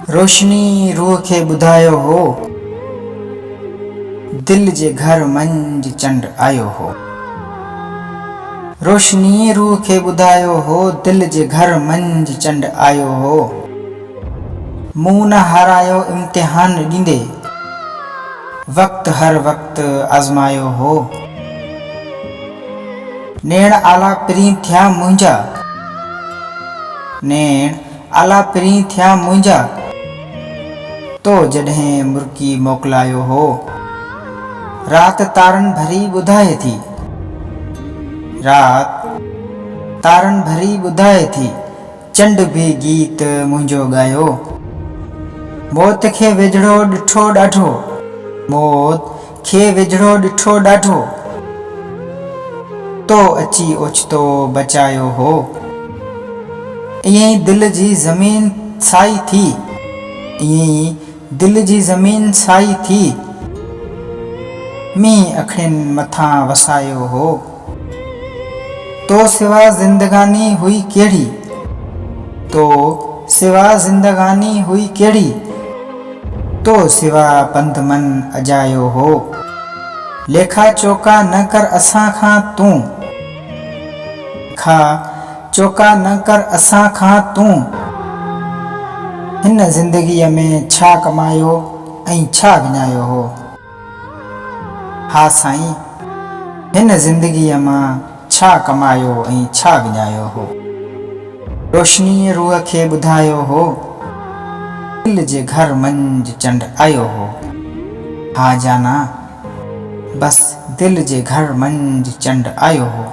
रोशनी रूह खे ॿुधायो हो, दिल जे घर मंझि चंड आयो हो। रोशनी रूह खे ॿुधायो हो, दिल जे घर मंझि चंड आयो हो। मूं न हारायो इम्तिहान ॾींदे, वक़्तु हर वक़्तु आज़मायो हो। नेण आला पिरीं थिया मुंहिंजा, नेण आला पिरीं थिया मुंहिंजा, तो जॾहिं मुर्की मोकिलायो हो। रात तारनि भरी ॿुधाए थी, रात तारनि भरी ॿुधाए थी, चंड बि गीत मुंहिंजो ॻायो। मौत खे विझड़ो ॾिठो ॾाढो, मौत खे विझड़ो ॾिठो ॾाढो, तो अची ओचितो बचायो हो। ईअं ई दिल जी ज़मीन साई थी, ईअं ई दिल जी ज़मीन साई थी, मींहुं अखियुनि मथां वसायो हो। तो सिवा ज़िंदगानी हुई कहिड़ी, तो सिवा ज़िंदगानी हुई कहिड़ी, तो सिवा पंध मन अजायो हो। लेखा चोका न कर असां खां तूं, लेखा चोका न कर असां खां तूं, हिन ज़िंदगीअ में छा कमायो ऐं छा विञायो हो। हा साईं, हिन ज़िंदगीअ मां छा कमायो ऐं छा विञायो हो। रोशनीअ रूह खे ॿुधायो हो, दिल जे घर मंझि चंड आयो हो। हा जाना, बस दिल जे घर मंझि चंड आयो हो।